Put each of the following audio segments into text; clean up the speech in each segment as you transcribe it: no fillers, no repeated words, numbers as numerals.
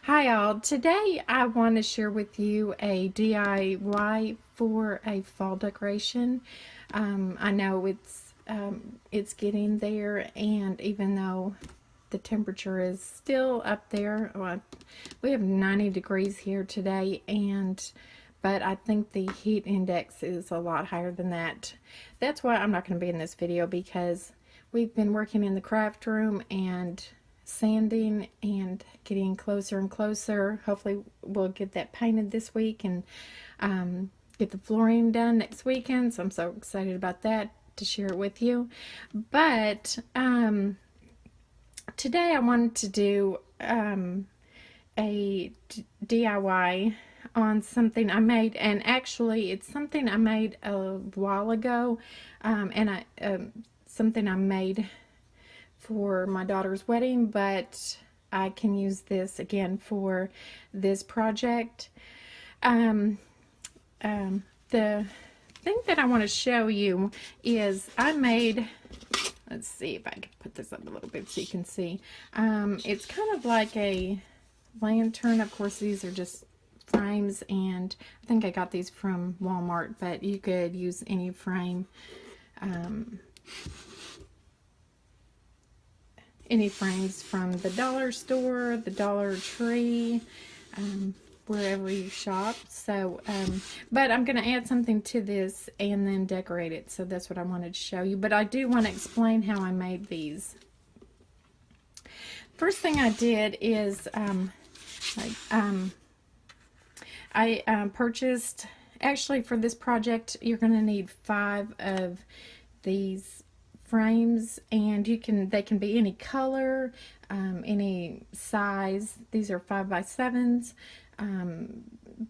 Hi all. Today I want to share with you a DIY for a fall decoration. I know it's getting there, and even though the temperature is still up there, well, we have 90 degrees here today, but I think the heat index is a lot higher than that. That's why I'm not going to be in this video, because we've been working in the craft room and sanding and getting closer and closer. Hopefully we'll get that painted this week and get the flooring done next weekend. So I'm so excited about that to share it with you. But today I wanted to do a DIY on something I made, and actually it's something I made a while ago, and something I made for my daughter's wedding, but I can use this again for this project. The thing that I want to show you is I made, let's see if I can put this up a little bit so you can see. It's kind of like a lantern. Of course, these are just frames, and I think I got these from Walmart, but you could use any frame. Any frames from the dollar store, the Dollar Tree, wherever you shop. So, but I'm going to add something to this and then decorate it. So that's what I wanted to show you. But I do want to explain how I made these. First thing I did is I purchased, actually for this project, you're going to need 5 of these frames, and they can be any color, any size. These are 5x7s,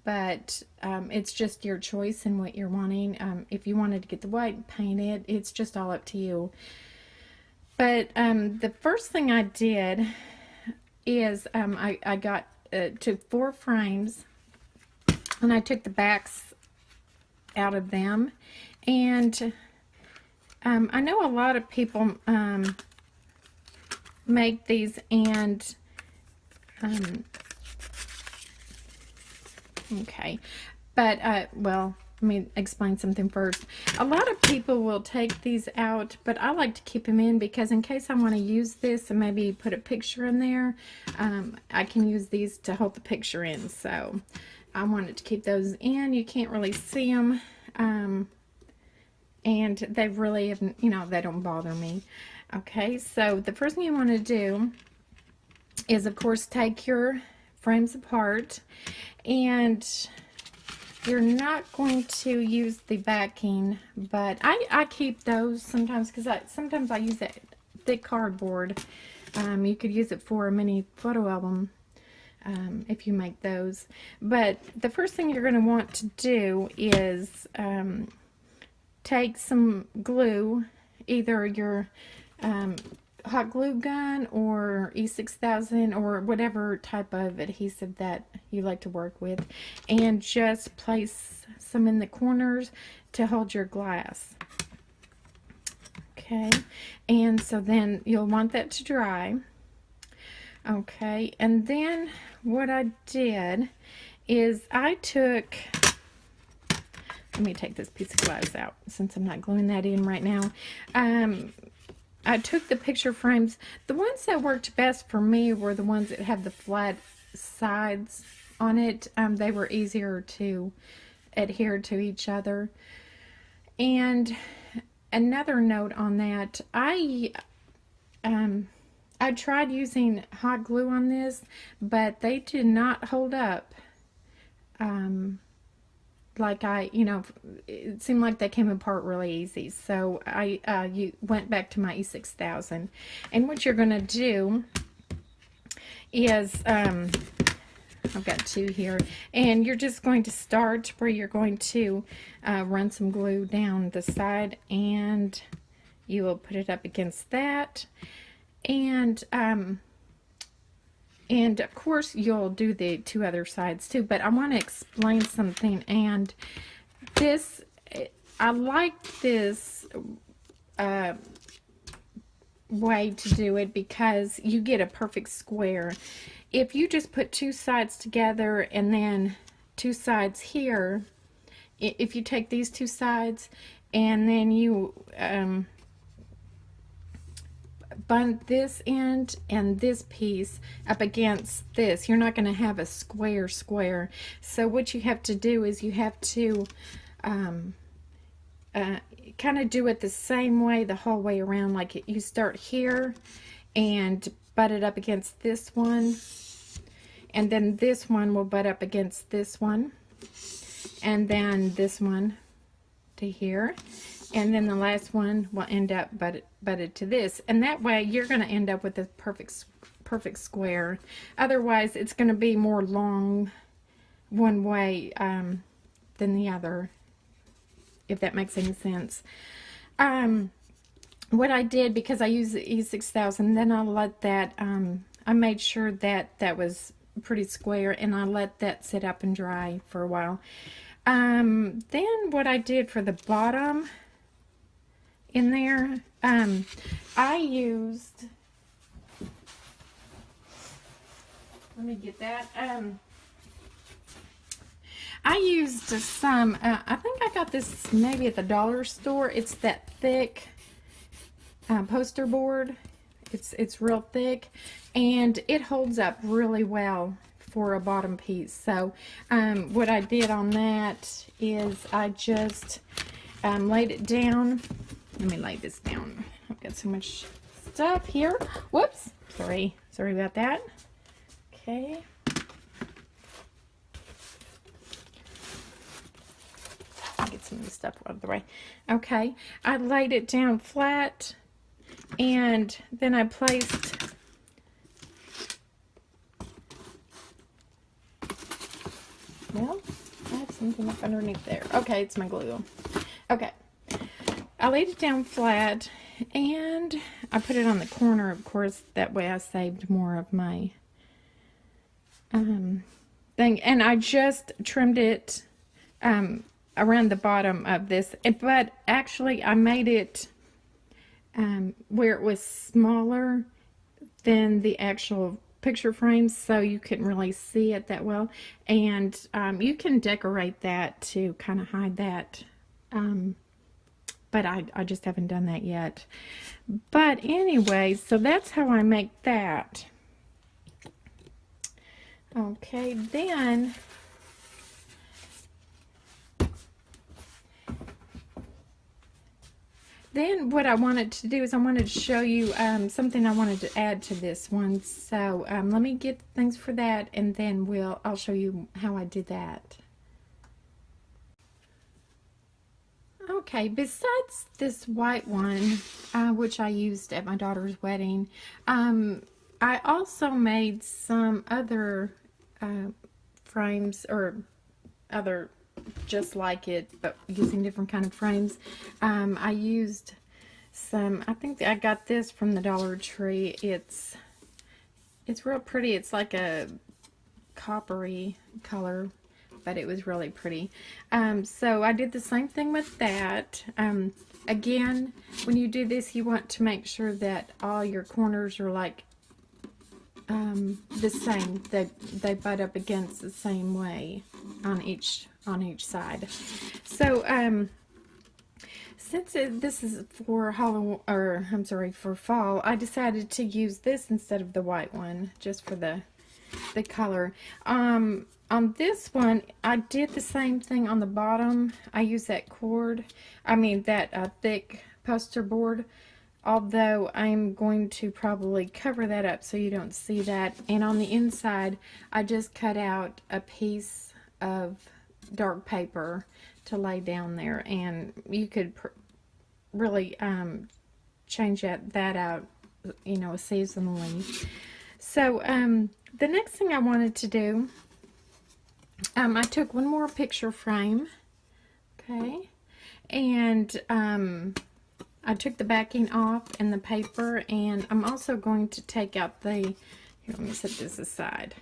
but it's just your choice and what you're wanting. If you wanted to get the white and paint it, it's just all up to you. But the first thing I did is I took 4 frames, and I took the backs out of them, and I know a lot of people make these, and okay, but well, let me explain something first. A lot of people will take these out, but I like to keep them in, because in case I want to use this and maybe put a picture in there, I can use these to hold the picture in. So I wanted to keep those in. You can't really see them. And they really haven't, they don't bother me. Okay, so the first thing you want to do is, of course, take your frames apart, and you're not going to use the backing, but I keep those sometimes, because sometimes I use that thick cardboard. You could use it for a mini photo album if you make those. But the first thing you're going to want to do is take some glue, either your hot glue gun or E6000 or whatever type of adhesive that you like to work with, and just place some in the corners to hold your glass. Okay, and so then you'll want that to dry. Okay, and then what I did is I took, let me take this piece of glass out since I'm not gluing that in right now. I took the picture frames. The ones that worked best for me were the ones that had the flat sides on it. They were easier to adhere to each other. And another note on that, I tried using hot glue on this, but they did not hold up. Like it seemed like they came apart really easy. So I went back to my E6000. And what you're going to do is, I've got 2 here, and you're just going to start where you're going to run some glue down the side, and you will put it up against that. And of course you'll do the 2 other sides too, but I want to explain something. And this, I like this way to do it because you get a perfect square. If you just put two sides together and then two sides here, if you take these two sides and then you bunt this end and this piece up against this, you're not going to have a square. So what you have to do is you have to kind of do it the same way the whole way around. Like you start here and butt it up against this one, and then this one will butt up against this one, and then this one to here, and then the last one will end up butted to this, and that way you're going to end up with a perfect square. Otherwise it's going to be more long one way than the other, if that makes any sense. What I did, because I use the E6000, then I let that, I made sure that that was pretty square, and I let that sit up and dry for a while. Then what I did for the bottom in there, I used, let me get that, I used some, I think I got this maybe at the dollar store. It's that thick poster board. It's real thick, and it holds up really well for a bottom piece. So what I did on that is I just laid it down. Let me lay this down. I've got so much stuff here. Whoops, sorry about that. Okay. Get some of this stuff out of the way. Okay, I laid it down flat, and then I placed well, I have something up underneath there. Okay, it's my glue. Okay, I laid it down flat, and I put it on the corner, of course, that way I saved more of my thing, and I just trimmed it around the bottom of this, but actually I made it where it was smaller than the actual picture frames, so you couldn't really see it that well, and you can decorate that to kind of hide that, but I just haven't done that yet. But anyway, so that's how I make that. Okay, then what I wanted to do is I wanted to show you something I wanted to add to this one. So let me get things for that, and then I'll show you how I did that. Okay, besides this white one, which I used at my daughter's wedding, I also made some other frames, or other just like it, but using different kind of frames. I used some, I think I got this from the Dollar Tree. It's real pretty. It's like a coppery color, but it was really pretty. So I did the same thing with that. Again, when you do this, you want to make sure that all your corners are like the same, that they butt up against the same way on each side. So since this is for for fall, I decided to use this instead of the white one, just for the color. On this one, I did the same thing on the bottom. I used that that thick poster board, although I'm going to probably cover that up so you don't see that. And on the inside, I just cut out a piece of dark paper to lay down there, and you could really change that out, seasonally. So the next thing I wanted to do, I took one more picture frame, okay, and I took the backing off and the paper, and I'm also going to take out here, let me set this aside.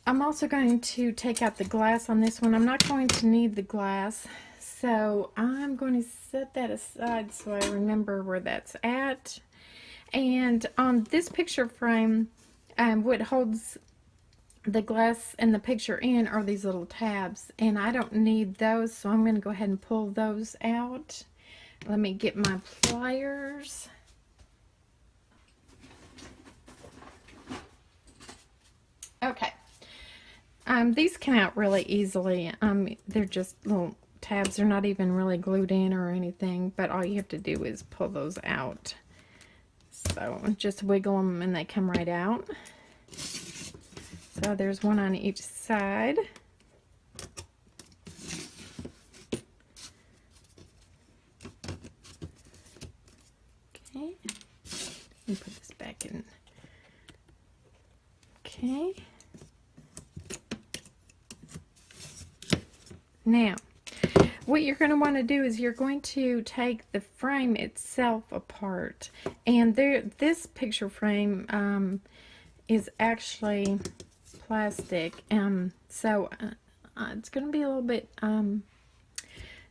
I'm also going to take out the glass on this one. I'm not going to need the glass, so I'm going to set that aside so I remember where that's at. And on this picture frame, what holds the glass and the picture in are these little tabs, and I don't need those, so I'm going to go ahead and pull those out. Let me get my pliers. Okay. These come out really easily. They're just little tabs. They're not even really glued in or anything, but all you have to do is pull those out. So just wiggle them and they come right out. So there's one on each side. Okay. Let me put this back in. Okay. Now, what you're going to want to do is you're going to take the frame itself apart. And this picture frame is actually plastic. So it's going to be a little bit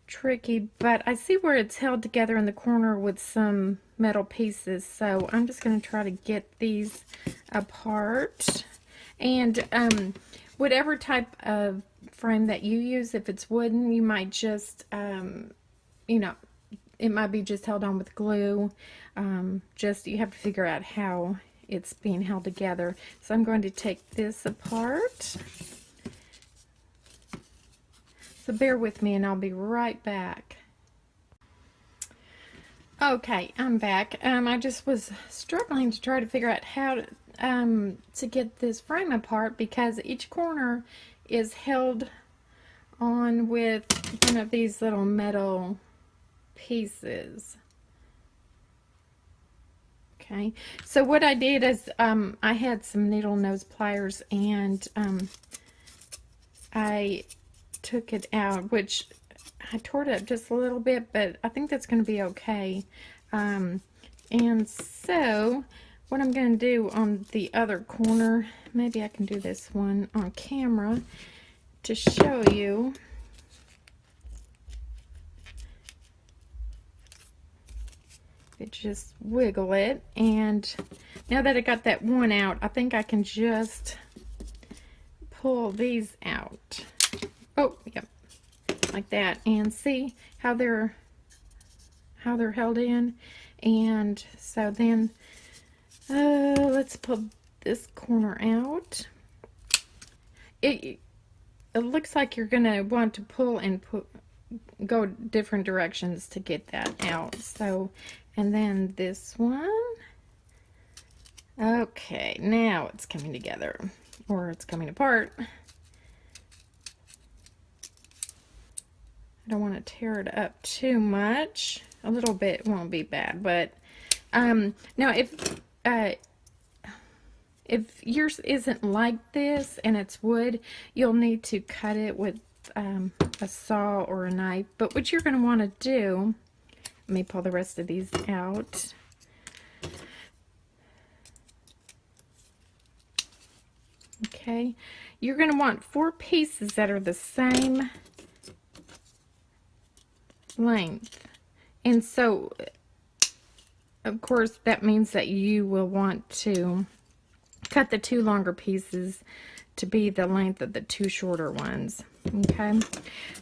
tricky, but I see where it's held together in the corner with some metal pieces. So I'm just going to try to get these apart. And whatever type of frame that you use, if it's wooden, you might just you know, it might be just held on with glue. Just you have to figure out how it's being held together. So I'm going to take this apart. So bear with me and I'll be right back. Okay, I'm back. I just was struggling to try to figure out how to get this frame apart, because each corner is held on with one of these little metal pieces. Okay, so what I did is I had some needle nose pliers, and I took it out, which I tore it up just a little bit, but I think that's going to be okay. And so what I'm going to do on the other corner, maybe I can do this one on camera to show you. Just wiggle it, and now that I got that one out, I think I can just pull these out. Oh, yep, like that, and see how they're held in. And so then let's pull this corner out. It looks like you're gonna want to pull and go different directions to get that out. So, and then this one. Okay, now it's coming together, or it's coming apart. I don't want to tear it up too much. A little bit won't be bad, but now if yours isn't like this and it's wood, you'll need to cut it with a saw or a knife. But what you're going to want to do, let me pull the rest of these out. Okay, you're going to want 4 pieces that are the same length. And so, of course, that means that you will want to cut the 2 longer pieces to be the length of the 2 shorter ones. Okay,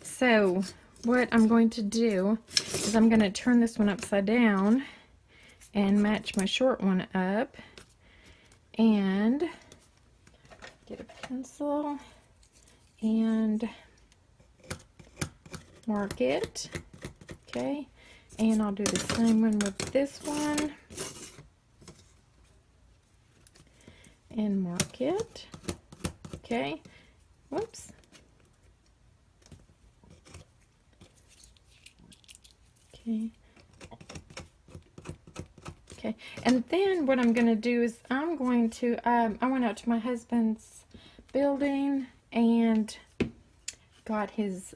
so what I'm going to do is I'm going to turn this one upside down and match my short one up, and get a pencil and mark it. Okay, and I'll do the same one with this one and mark it. Okay, whoops. Okay. Okay, and then what I'm going to do is I'm going to, I went out to my husband's building and got his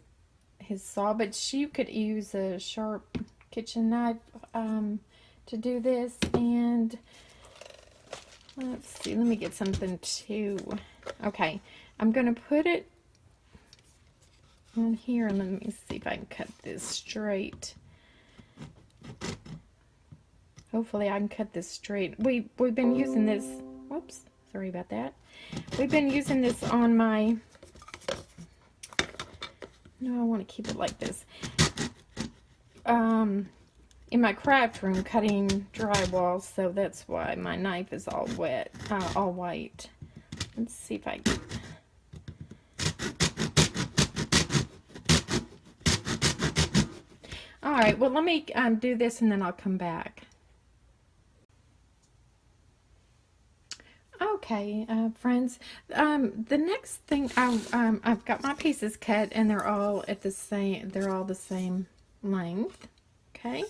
saw, but you could use a sharp kitchen knife to do this. And let's see, let me get something too. Okay, I'm going to put it on here, and let me see if I can cut this straight. Hopefully I can cut this straight. We've been using this, whoops, sorry about that. We've been using this on my, no, I want to keep it like this. In my craft room cutting drywall, so that's why my knife is all wet, all white. Let's see if I can. Alright, well let me do this and then I'll come back. Okay, friends, the next thing, I've got my pieces cut and they're all at the same, they're all the same length, okay?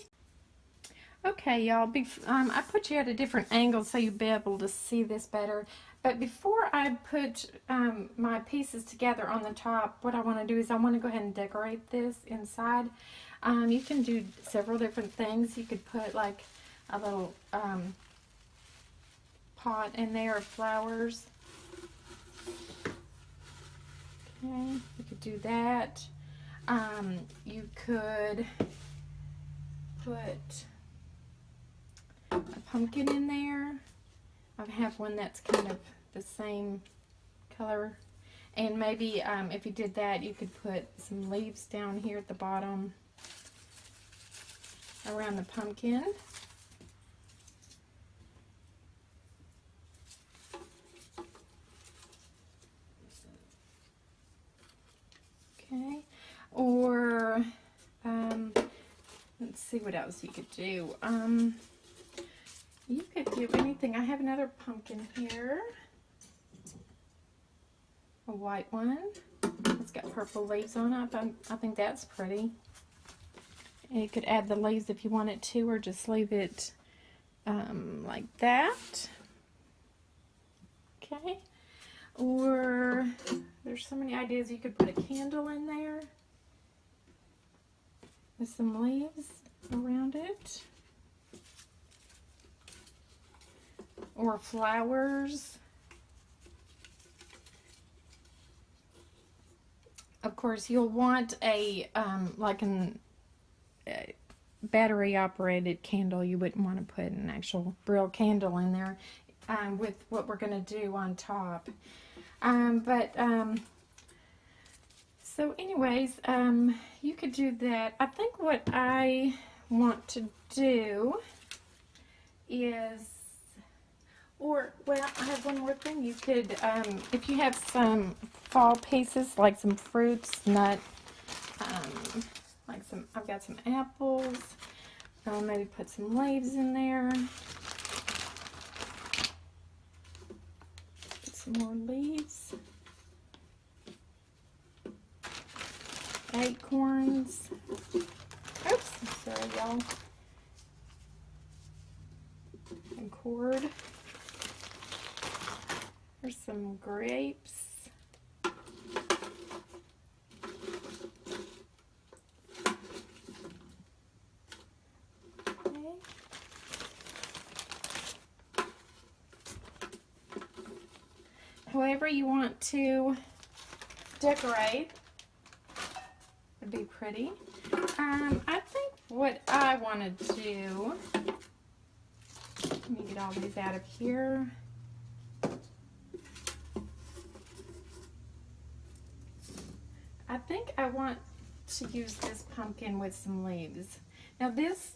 Okay, y'all, I put you at a different angle so you'll be able to see this better. But before I put my pieces together on the top, what I want to do is I want to go ahead and decorate this inside. You can do several different things. You could put like a little pot in there of flowers. Okay, you could do that. You could put a pumpkin in there. I have one that's kind of the same color, and maybe if you did that, you could put some leaves down here at the bottom around the pumpkin. Okay, or let's see what else you could do. You could do anything. I have another pumpkin here. A white one. It's got purple leaves on it. I think that's pretty. And you could add the leaves if you wanted to, or just leave it like that. Okay. Or there's so many ideas. You could put a candle in there with some leaves around it. Or flowers. Of course, you'll want a like a battery operated candle. You wouldn't want to put an actual real candle in there with what we're going to do on top. So anyways, you could do that. I think what I want to do is, or, well, I have one more thing. You could, if you have some fall pieces, like some fruits, nut, like some, I've got some apples, maybe put some leaves in there. Put some more leaves. Acorns. Oops, sorry, y'all. And cord. There's some grapes. Okay. However you want to decorate would be pretty. I think what I want to do, let me get all these out of here. I think I want to use this pumpkin with some leaves. Now this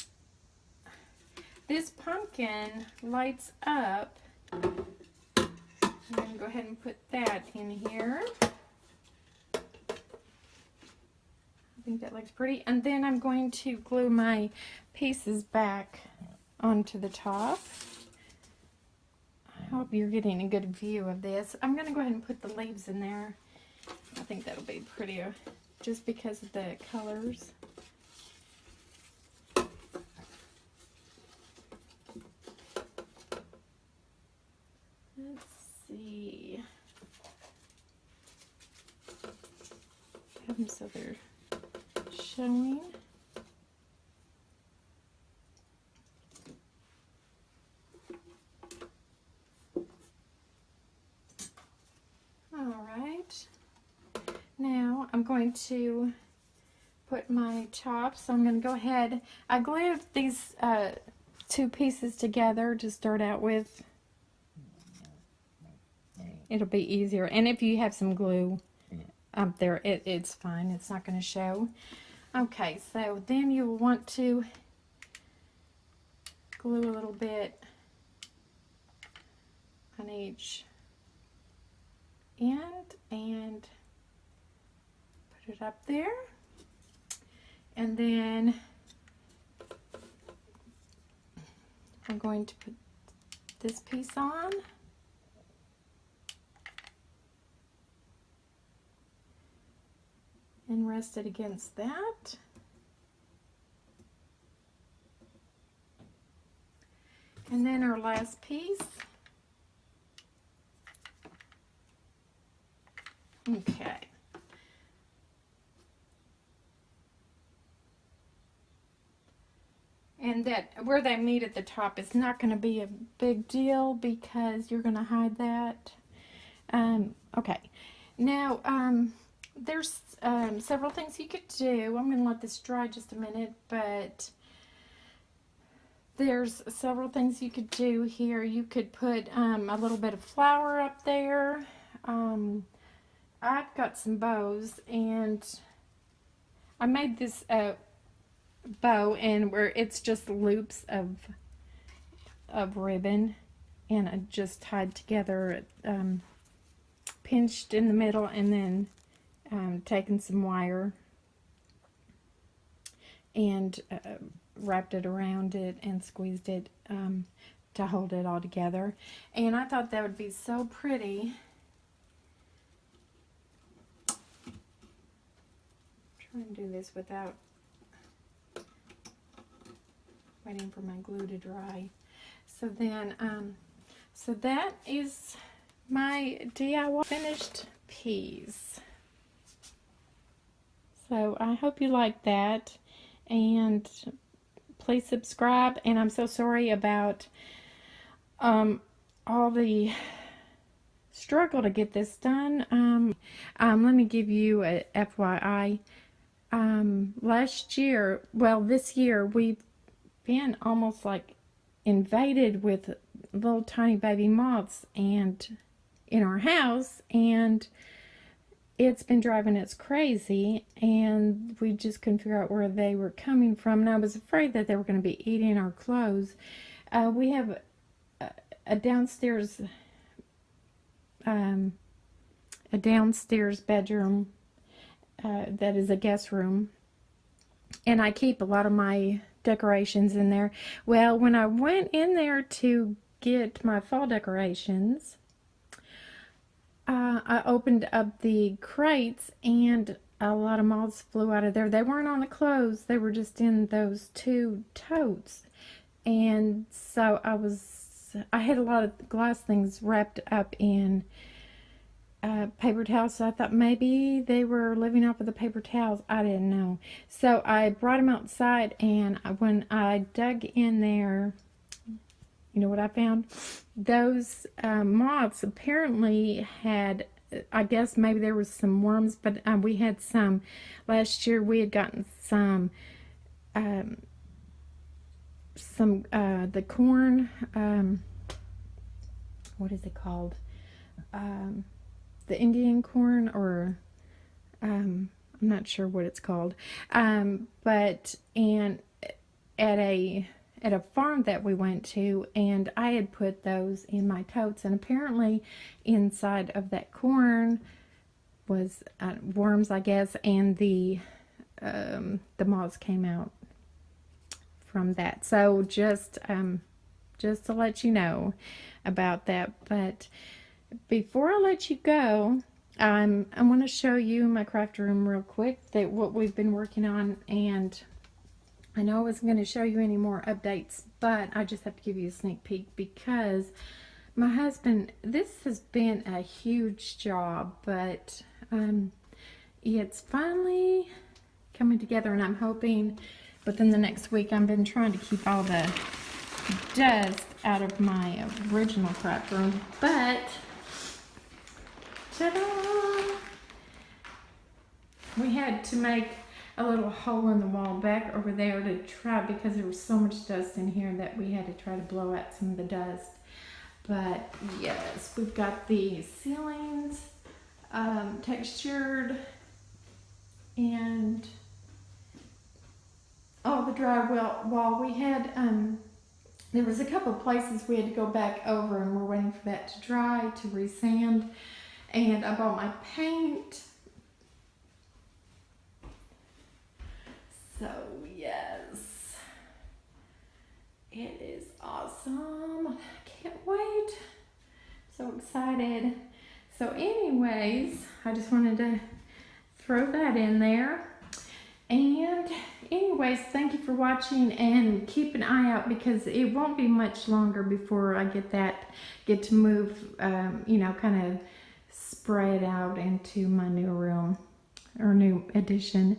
pumpkin lights up. I'm going to go ahead and put that in here. I think that looks pretty. And then I'm going to glue my pieces back onto the top. I hope you're getting a good view of this. I'm going to go ahead and put the leaves in there. I think that'll be prettier just because of the colors. Let's see. Have them so they're showing. All right. Now I'm going to put my top, so I'm going to go ahead. I glued these two pieces together to start out with, it'll be easier. And if you have some glue up there, it's fine. It's not going to show. Okay, so then you'll want to glue a little bit on each end and put it up there. And then I'm going to put this piece on. And rest it against that. And then our last piece. Okay. And that where they meet at the top is not going to be a big deal because you're going to hide that. Okay. Now, there's several things you could do. I'm going to let this dry just a minute, but there's several things you could do here. You could put a little bit of flour up there. I've got some bows, and I made this bow and where it's just loops of ribbon, and I just tied together, pinched in the middle, and then taken some wire and wrapped it around it and squeezed it to hold it all together. And I thought that would be so pretty. I'm trying to do this without waiting for my glue to dry. So then, so that is my DIY finished piece. So I hope you like that, and please subscribe. And I'm so sorry about all the struggle to get this done. Let me give you a FYI. Last year, well, this year, we've been almost like invaded with little tiny baby moths and in our house, and it's been driving us crazy, and we just couldn't figure out where they were coming from, and I was afraid that they were going to be eating our clothes. We have a downstairs bedroom that is a guest room, and I keep a lot of my decorations in there. Well, when I went in there to get my fall decorations, I opened up the crates, and a lot of moths flew out of there. They weren't on the clothes, they were just in those two totes. And so I had a lot of glass things wrapped up in paper towels, so I thought maybe they were living off of the paper towels. I didn't know. So I brought them outside, and when I dug in there, you know what I found? Those moths apparently had, I guess maybe there was some worms, but we had some. Last year we had gotten some the corn, what is it called? The Indian corn, or I'm not sure what it's called. But at a farm that we went to, and I had put those in my totes, and apparently inside of that corn was worms, I guess, and the moths came out from that. So just to let you know about that. But before I let you go, I want to show you my craft room real quick, what we've been working on. And I know I wasn't going to show you any more updates, but I just have to give you a sneak peek because my husband, this has been a huge job, but it's finally coming together, and I'm hoping within the next week. I've been trying to keep all the dust out of my original craft room, but ta-da! We had to make a little hole in the wall back over there to try, because there was so much dust in here that we had to try to blow out some of the dust. But yes, we've got the ceilings textured, and all the drywall. We had there was a couple of places we had to go back over, and we're waiting for that to dry to resand. And I bought my paint. So yes, it is awesome. I can't wait. So excited. So anyways, I just wanted to throw that in there. And anyways, thank you for watching, and keep an eye out, because it won't be much longer before I get to move, you know, kind of spread out into my new room or new addition.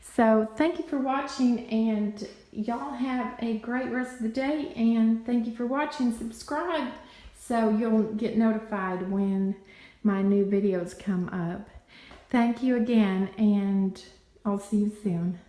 So thank you for watching, and y'all have a great rest of the day, and thank you for watching. Subscribe so you'll get notified when my new videos come up. Thank you again, and I'll see you soon.